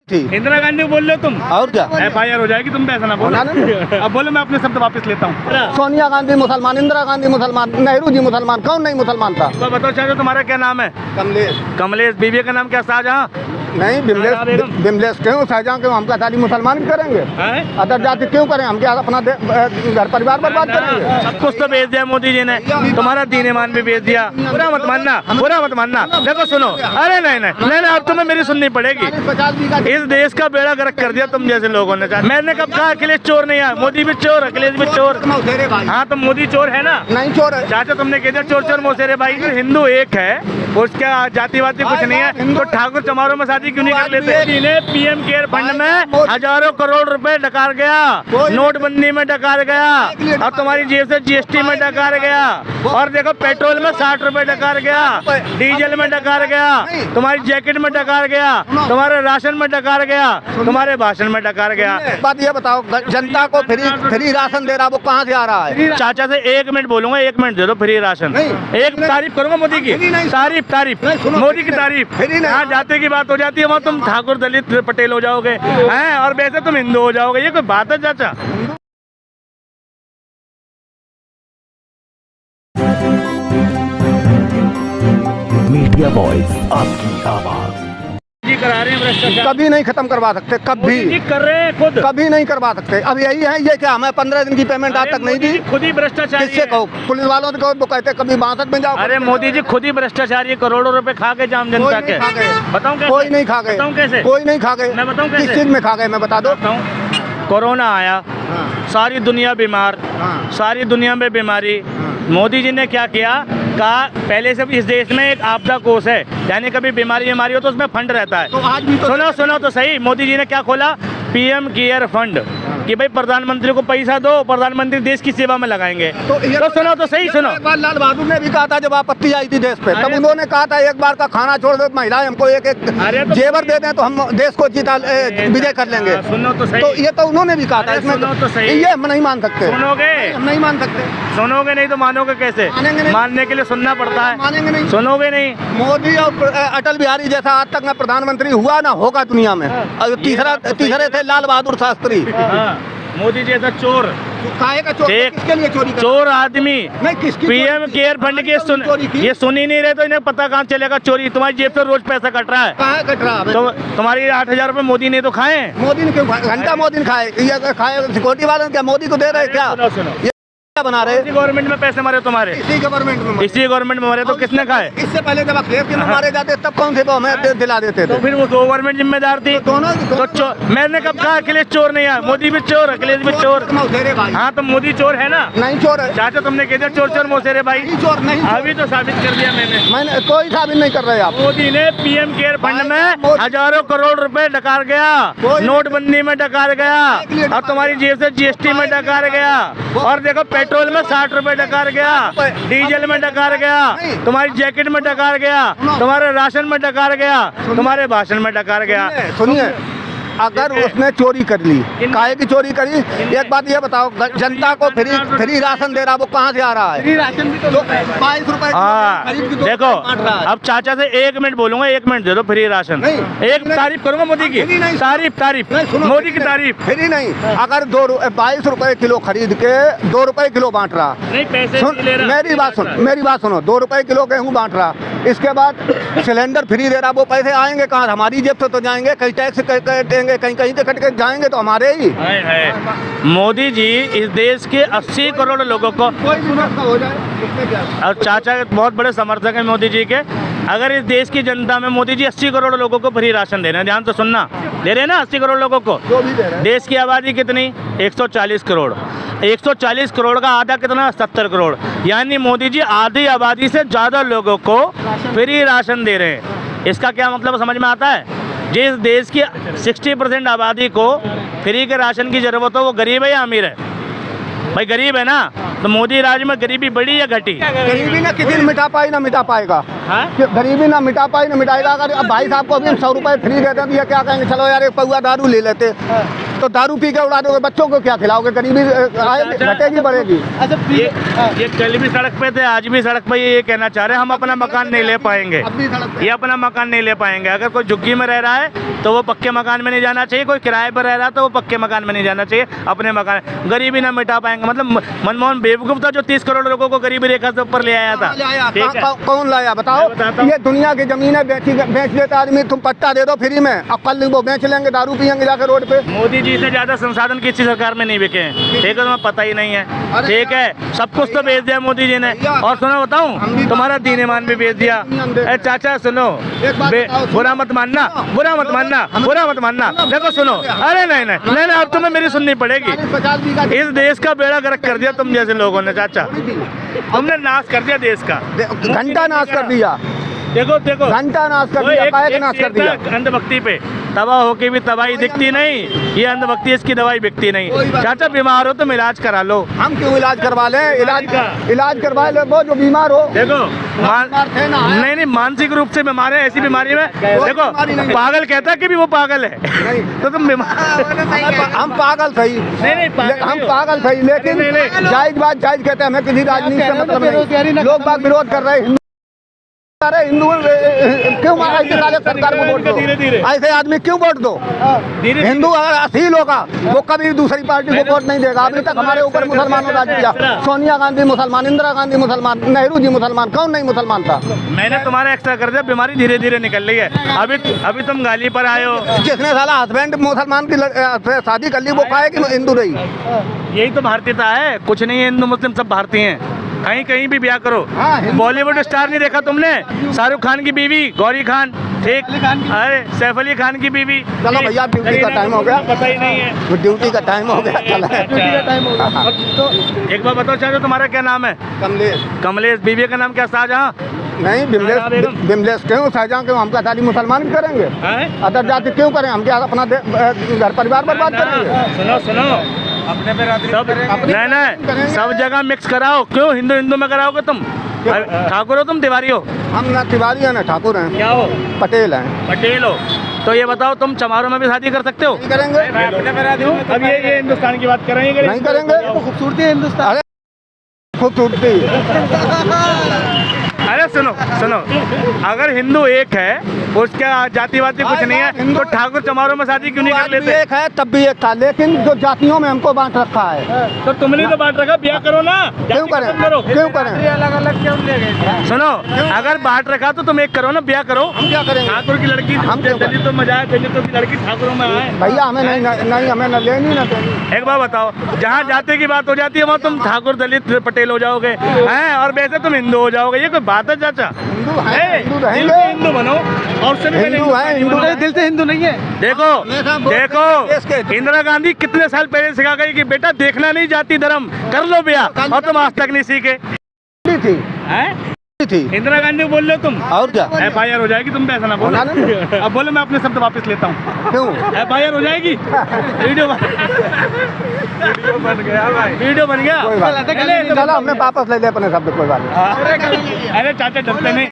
इंदिरा गांधी को बोल रहे हो तुम, और क्या FIR हो जाएगी, तुम पैसा ना बोलो। अब बोलो, मैं अपने शब्द वापस लेता हूँ। सोनिया गांधी मुसलमान, इंदिरा गांधी मुसलमान, नेहरू जी मुसलमान, कौन नहीं मुसलमान था? तो बताओ चाचा, तुम्हारा क्या नाम है? कमलेश। कमलेश। बीवी का नाम क्या? शाहजहां। नहीं, बिमलेश क्यों? शाहजहां क्यों? हम क्या सारी मुसलमान करेंगे? अदर जाति क्यों करें? हम क्या अपना घर परिवार बर्बाद करेंगे? सब कुछ तो बेच दिया मोदी जी ने, तुम्हारा दीन ईमान भी बेच दिया। बुरा मत मानना, बुरा मत मानना। देखो सुनो, अरे नहीं नहीं नहीं, अब तुम्हें मेरी सुननी पड़ेगी। इस देश का बेड़ा गर्क कर दिया तुम जैसे लोगों ने। मैंने कब कहा अखिलेश चोर नहीं है? मोदी भी चोर, अखिलेश भी चोर। हाँ, तो मोदी चोर है ना? नहीं चोर है चाचा, तुमने कह दिया चोर चोर मोसेरे भाई। हिंदू एक है, उसका जातिवादी कुछ नहीं है, तो ठाकुर चमारों में शादी क्यों नहीं कर लेते? PM केयर फंड में हजारों करोड़ रुपए डकार गया, नोटबंदी में डकार गया, और तुम्हारी जेब से GST में डकार गया, और देखो पेट्रोल में 60 रुपए डकार गया, डीजल में डकार गया, तुम्हारी जैकेट में डकार गया, तुम्हारे राशन में डकार गया, तुम्हारे भाषण में डकार गया। बात ये बताओ, जनता को फ्री राशन दे रहा, वो कहाँ से आ रहा है? चाचा से 1 मिनट बोलूंगा, 1 मिनट दे दो फ्री राशन। एक तारीफ करूंगा मोदी की, तारीफ मोदी की तारीफ। यहाँ जाति की बात हो जाती है, वहाँ तुम ठाकुर दलित पटेल हो जाओगे हैं, और वैसे तुम हिंदू हो जाओगे। ये कोई बात है चाचा? मीडिया वॉइस, आपकी आवाज। जी करा रहे हैं भ्रष्टाचार, कभी नहीं खत्म करवा सकते, कभी कर रहे हैं खुद, कभी नहीं करवा सकते। अब यही है, ये क्या हमें 15 दिन की पेमेंट आज तक नहीं दी? खुद ही भ्रष्टाचार। किससे कहो? पुलिस वालों को वो कहते कभी 62 में जाओ। अरे मोदी जी खुद ही भ्रष्टाचारी, करोड़ों रुपए खा गए जाम जनता के। बताऊं कैसे? कोई नहीं खा गए। बताऊं कैसे? कोई नहीं खा गए। मैं बताऊं कैसे? किस चीज में खा गए? मैं बता दो। कोरोना आया, सारी दुनिया बीमार, सारी दुनिया में बीमारी। मोदी जी ने क्या किया? कहा पहले से इस देश में एक आपदा कोष है, यानी कभी बीमारी हो तो उसमें फंड रहता है। तो आज भी तो सुनो तो सही, मोदी जी ने क्या खोला? PM केयर फंड, कि भाई प्रधानमंत्री को पैसा दो, प्रधानमंत्री देश की सेवा में लगाएंगे। तो सुनो तो सही, सुनो। एक बार लाल बहादुर ने भी कहा था, जब आपत्ति आई थी देश पे, तब उन्होंने कहा था एक बार का खाना छोड़ दो, महिलाएं हमको एक जेवर दे दें तो हम देश को विजय कर लेंगे। सुनो तो सही, तो ये तो उन्होंने भी कहा था। इसमें तो सही, ये हम नहीं मान सकते। सुनोगे? हम नहीं मान सकते। सुनोगे नहीं तो मानोगे कैसे? मानने के लिए सुनना पड़ता है। मानेंगे नहीं, सुनोगे नहीं। मोदी और अटल बिहारी जैसा आज तक ना प्रधानमंत्री हुआ ना होगा दुनिया में। और तीसरे थे लाल बहादुर शास्त्री। मोदी जी ऐसा चोर, किसके लिए चोरी कर? चोर आदमी नहीं, किसकी PM केयर फंड के ये सुन ही नहीं रहे, तो इन्हें पता कहाँ चलेगा चोरी? तुम्हारी जेब से रोज पैसा कट रहा है। कहाँ कट रहा है? तो तुम्हारी 8,000 रुपए मोदी ने तो खाए। मोदी ने क्यों? घंटा मोदी ने खाए, ये खाए सिक्योरिटी वाले क्या मोदी को दे रहे क्या? सुनो, बना रहे गवर्नमेंट में पैसे मारे तुम्हारे, इसी गवर्नमेंट में मारे, तो किसने खाए? इससे पहले जब अखिलेश के मारे जाते तब कौन थे वो हमें दिला देते थे? तो फिर वो गवर्नमेंट जिम्मेदार थी। दोनों मैंने कब कहा अखिलेश चोर नहीं है? मोदी भी चोर, अखिलेश भी चोर। हाँ, तो मोदी चोर है ना? नहीं चोर है चाचा, तुमने कह दिया चोर चोर मोसेरे भाई। चोर नहीं, अभी तो साबित कर दिया मैंने कोई साबित नहीं कर रहे आप। मोदी ने PM केयर फंड में हजारों करोड़ रुपए डकार गया, नोटबंदी में डकार गया, और तुम्हारी जेब से GST में डकार गया, और देखो पेट्रोल में 60 रुपए डकार गया, डीजल में डकार गया, तुम्हारी जैकेट में डकार गया, तुम्हारे राशन में डकार गया, तुम्हारे भाषण में डकार गया। सुनिए, अगर उसने चोरी कर ली, काहे की चोरी करी? एक बात ये बताओ, जनता को फ्री राशन दे रहा, वो कहाँ से आ रहा है? फ्री राशन भी तो 22 रुपए। हाँ, देखो अब चाचा से 1 मिनट बोलूंगा, 1 मिनट दे दो फ्री राशन। एक तारीफ करूंगा मोदी की, तारीफ मोदी की तारीफ। फ्री नहीं, अगर 22 रुपए किलो खरीद के 2 रुपए किलो बांट रहा। नहीं, पैसे मेरी बात सुनो, 2 रुपए किलो गेहूँ बांट रहा, इसके बाद सिलेंडर फ्री दे रहा, वो पैसे आएंगे कहाँ? हमारी जेब से तो जाएंगे, कहीं टैक्स देंगे, कहीं से कट के जाएंगे तो हमारे ही। मोदी जी इस देश के 80 करोड़ लोगों को, हो जाए, और चाचा बहुत बड़े समर्थक हैं मोदी जी के। अगर इस देश की जनता में मोदी जी 80 करोड़ लोगों को फ्री राशन दे रहे हैं, ध्यान तो सुनना, दे रहे हैं ना 80 करोड़ लोगों को। जो भी दे रहे हैं। देश की आबादी कितनी? 140 करोड़। 140 करोड़ का आधा कितना? 70 करोड़। यानी मोदी जी आधी आबादी से ज़्यादा लोगों को फ्री राशन दे रहे हैं। इसका क्या मतलब समझ में आता है? जिस देश की 60% आबादी को फ्री के राशन की ज़रूरत हो, वो गरीब है या अमीर है? भाई गरीब है ना, तो मोदी राज में गरीबी बढ़ी या घटी? गरीबी ना किसी ने मिटा पाई ना मिटा पाएगा। गरीबी ना मिटा पाई ना मिटाएगा। अगर अब भाई साहब को अभी 100 रुपए फ्री देते हैं तो ये क्या कहेंगे, चलो यार एक पौवा दारू ले लेते। तो दारू पी के उड़ा दोगे, बच्चों को क्या खिलाओगे? गरीबी आएगी, घटेगी, बढ़ेगी। ये कल भी सड़क पे थे, आज भी सड़क पे ये कहना चाह रहे हैं हम अपना मकान नहीं ले पाएंगे। अब भी सड़क पे। ये अपना मकान नहीं ले पाएंगे। अगर कोई झुग्गी में रह रहा है तो वो पक्के मकान में नहीं जाना चाहिए, कोई किराए पर रह रहा है तो वो पक्के मकान में नहीं जाना चाहिए, अपने मकान। गरीबी ना मिटा पाएंगे। मतलब मनमोहन बेवकूफ था जो 30 करोड़ लोगों को गरीबी रेखा से ऊपर ले आया था। ठीक है? कौन लाया बताओ? मैं बताता हूँ। ये दुनिया की जमीनें बेच लेता आदमी, तुम पट्टा दे दो फ्री में, अब कल वो बेच लेंगे, दारू पियेंगे जाकर रोड पे। मोदी जी से ज्यादा संसाधन किसी सरकार में नहीं बिके हैं। ठीक है? तुम्हें पता ही नहीं है। अरे ठीक है? सब कुछ तो बेच दिया मोदी जी ने। और सुनो बताऊं, तुम्हारा दीन ईमान भी बेच दिया। ए चाचा सुनो, एक बात बताओ, बुरा मत मानना, बुरा मत मानना, बुरा मत मानना। देखो सुनो, अरे नहीं नहीं नहीं नहीं, अब तुम्हें मेरी सुननी पड़ेगी। 50 बीघा इस देश का बेड़ा गर्क कर दिया तुम जैसे लोगों ने चाचा। तुमने नाश कर दिया देश का। घंटा नाश कर दिया, देखो देखो, घंटा नाश कर दिया, काहे नाश कर दिया। अंधभक्ति पे तबाह होके भी तबाही दिखती नहीं। ये अंधभक्ति, इसकी दवाई बिकती नहीं। चाचा बीमार हो तो इलाज करा लो। हम क्यों इलाज करवा लें? का। इलाज करवा ले वो जो बीमार हो। देखो बीमार थे ना, नहीं नहीं, मानसिक रूप से बीमार है, ऐसी बीमारी में देखो पागल कहता है कि भी वो पागल है। नहीं तो तुम बीमार। हम पागल सही, नहीं हम पागल सही, लेकिन नहीं। जायज बात जायज कहते हैं, हमें किसी राजनीति से मतलब नहीं। लोग बाग विरोध कर रहे हैं, अरे हिंदू क्यों निकाले सरकार को वोट दो? धीरे-धीरे। ऐसे आदमी क्यों वोट दो? हिंदू अगर असील होगा वो कभी दूसरी पार्टी को वोट नहीं देगा। अभी तक हमारे ऊपर मुसलमानों का राज किया। सोनिया गांधी मुसलमान, इंदिरा गांधी मुसलमान, नेहरू जी मुसलमान, कौन नहीं मुसलमान था? मैंने तुम्हारा एक्स्ट्रा कर दिया, बीमारी धीरे धीरे निकल रही है। अभी तुम गाली पर आए हो। जिसने साला हस्बैंड मुसलमान की शादी कर ली वो काहे कि हिंदू रही? यही तो भारतीयता है। कुछ नहीं है, हिंदू मुस्लिम सब भारतीय हैं। कहीं कहीं भी ब्याह करो। हाँ, बॉलीवुड स्टार नहीं देखा तुमने? शाहरुख खान की बीवी गौरी खान, ठीक? अरे सैफ अली खान की बीवी। चलो भैया, ड्यूटी का टाइम हो गया। पता ही नहीं है। ड्यूटी का टाइम हो गया, चला ड्यूटी का टाइम हो गया। तो एक बार बताओ चाचा, तुम्हारा क्या नाम है? कमलेश। कमलेश। बीवी का नाम क्या? शाहजहां? नहीं, बिमलेश क्यों? शाहजहां क्यों? हम क्या शादी मुसलमान भी करेंगे? अदर जाति क्यों करें? हम क्या अपना घर परिवार बर्बाद करेंगे? सुनो सुनो, अपने पे सब नहीं नहीं, सब जगह मिक्स कराओ। क्यों हिंदू हिंदू में कराओगे तुम? ठाकुर हो तुम, तिवारी हो? हम ना तिवारी हैं ना ठाकुर हैं। क्या हो? पटेल हैं। पटेल हो? तो ये बताओ, तुम चमारों में भी शादी कर सकते हो? नहीं करेंगे। अब ये हिंदुस्तान की बात कर रहे हैं। नहीं करेंगे। खूबसूरती है हिंदुस्तान। अरे खूबसूरती। अरे सुनो सुनो, अगर हिंदू एक है, उसका जातिवादी कुछ नहीं है, तो ठाकुर चमारों में शादी क्यों नहीं कर लेते? एक है तब भी एक था, लेकिन जो जातियों में हमको बांट रखा है। तो तुमने तो बांट रखा, ब्याह करो ना। क्यों करें? क्यों करें? अलग अलग क्यों ले गए? सुनो, अगर बांट रखा तो तुम एक करो ना, ब्याह करो। हम क्या करेंगे? ठाकुर की लड़की, हम दलितों में जाए, दलितों की लड़की ठाकुरों में आए। भैया हमें नहीं हमें न लेनी ना देनी। एक बार बताओ, जहाँ जाति की बात हो जाती है वहाँ तुम ठाकुर, दलित, पटेल हो जाओगे हैं, और वैसे तुम हिंदू हो जाओगे। ये कोई बात है चाचा? हिंदू है, हिंदू दिल रहेंगे। से हिंदू बनो, और से भी हिंदू है, हिंदू बनो। दिल से हिंदू नहीं है। देखो देखो, इंदिरा गांधी कितने साल पहले सिखा गई कि बेटा देखना नहीं जाति धर्म, कर लो ब्याह, और तुम आज तक नहीं सीखे। थी हैं? थी इंदिरा गांधी को बोल रहे हो तुम? और क्या? FIR हो जाएगी, तुम पे ऐसा ना बोलो। अब बोलो, मैं अपने शब्द वापस लेता हूँ। क्यों? FIR हो जाएगी। वीडियो बन गया भाई, वीडियो बन गया। कोई बात नहीं, चलो हमने वापस ले लिया अपने शब्द, कोई बात नहीं। अरे चाचा डरते नहीं।